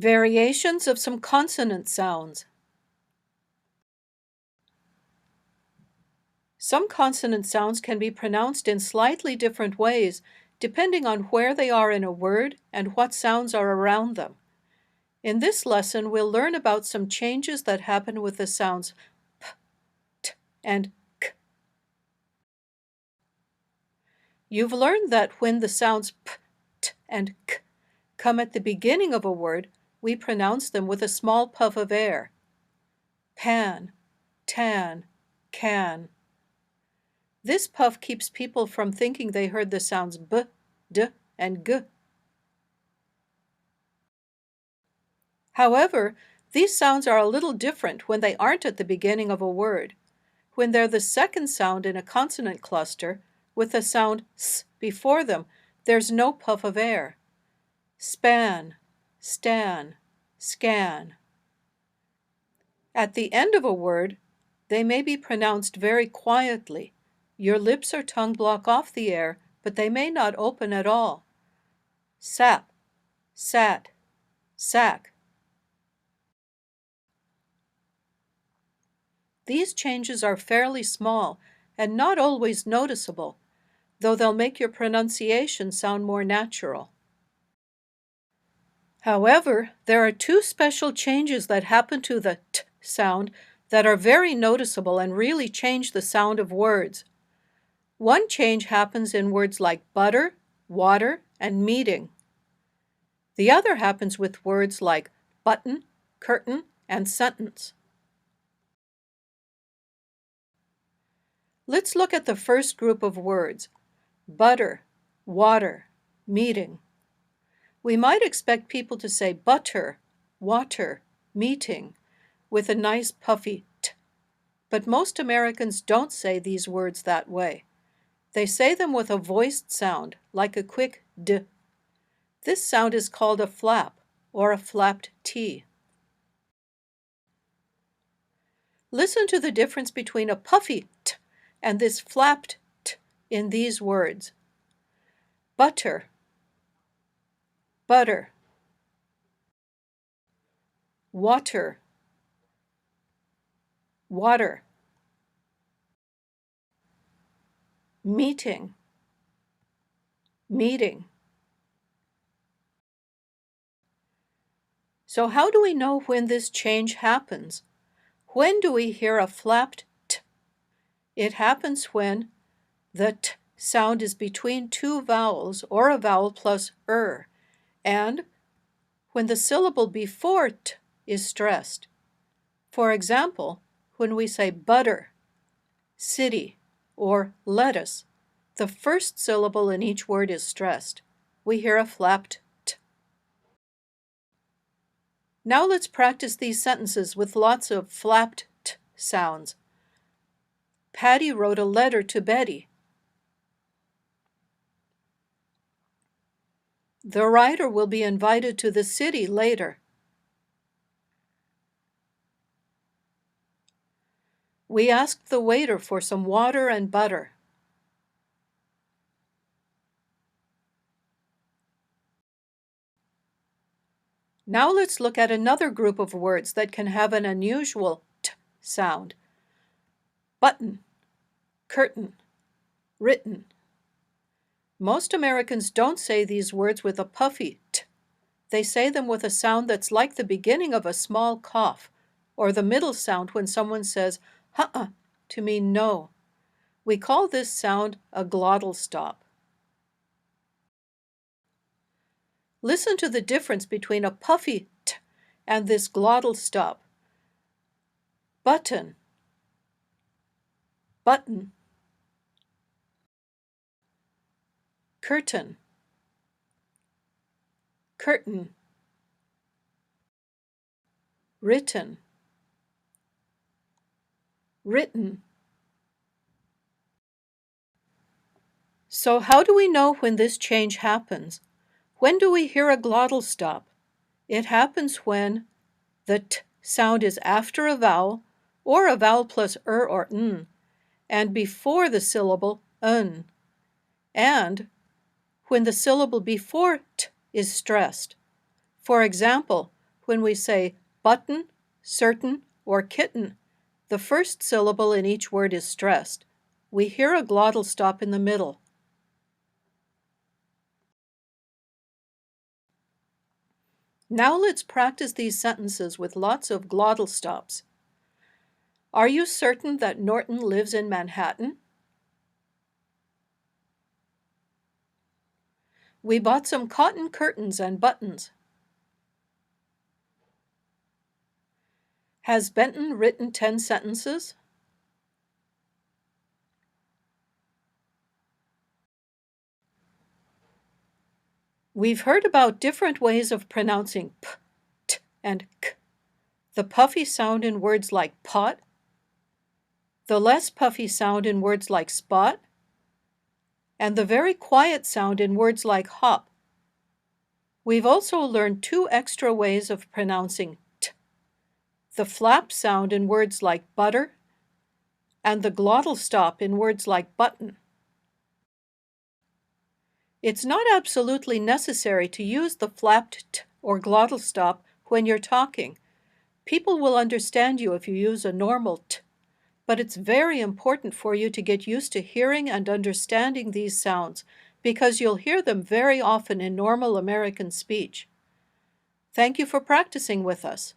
Variations of some consonant sounds. Some consonant sounds can be pronounced in slightly different ways depending on where they are in a word and what sounds are around them. In this lesson, we'll learn about some changes that happen with the sounds p, t, and k. You've learned that when the sounds p, t, and k come at the beginning of a word, we pronounce them with a small puff of air. Pan, tan, can. This puff keeps people from thinking they heard the sounds b, d, and g. However, these sounds are a little different when they aren't at the beginning of a word. When they're the second sound in a consonant cluster, with the sound s before them, there's no puff of air. Span, stan, scan. At the end of a word, they may be pronounced very quietly. Your lips or tongue block off the air, but they may not open at all. Sap, sat, sack. These changes are fairly small and not always noticeable, though they'll make your pronunciation sound more natural. However, there are two special changes that happen to the t sound that are very noticeable and really change the sound of words. One change happens in words like butter, water, and meeting. The other happens with words like button, curtain, and sentence. Let's look at the first group of words, butter, water, meeting. We might expect people to say butter, water, meeting, with a nice puffy t, but most Americans don't say these words that way. They say them with a voiced sound, like a quick d. This sound is called a flap, or a flapped T. Listen to the difference between a puffy t and this flapped t in these words. Butter, butter. Water, water. Meeting, meeting. So how do we know when this change happens? When do we hear a flapped t? It happens when the t sound is between two vowels or a vowel plus and when the syllable before t is stressed. For example, when we say butter, city, or lettuce, the first syllable in each word is stressed. We hear a flapped t. Now let's practice these sentences with lots of flapped t sounds. Patty wrote a letter to Betty. The writer will be invited to the city later. We asked the waiter for some water and butter. Now let's look at another group of words that can have an unusual t sound. Button, curtain, written. Most Americans don't say these words with a puffy t. They say them with a sound that's like the beginning of a small cough, or the middle sound when someone says "huh-uh" to mean no. We call this sound a glottal stop. Listen to the difference between a puffy t and this glottal stop. Button, button. Curtain, curtain. Written, written. So how do we know when this change happens? When do we hear a glottal stop? It happens when the t sound is after a vowel, or a vowel plus or n, and before the syllable un, and when the syllable before t is stressed. For example, when we say button, certain, or kitten, the first syllable in each word is stressed. We hear a glottal stop in the middle. Now let's practice these sentences with lots of glottal stops. Are you certain that Norton lives in Manhattan? We bought some cotton curtains and buttons. Has Benton written 10 sentences? We've heard about different ways of pronouncing p, t, and k. The puffy sound in words like pot, the less puffy sound in words like spot, and the very quiet sound in words like hop. We've also learned 2 extra ways of pronouncing t, the flap sound in words like butter, and the glottal stop in words like button. It's not absolutely necessary to use the flapped t or glottal stop when you're talking. People will understand you if you use a normal t, but it's very important for you to get used to hearing and understanding these sounds because you'll hear them very often in normal American speech. Thank you for practicing with us.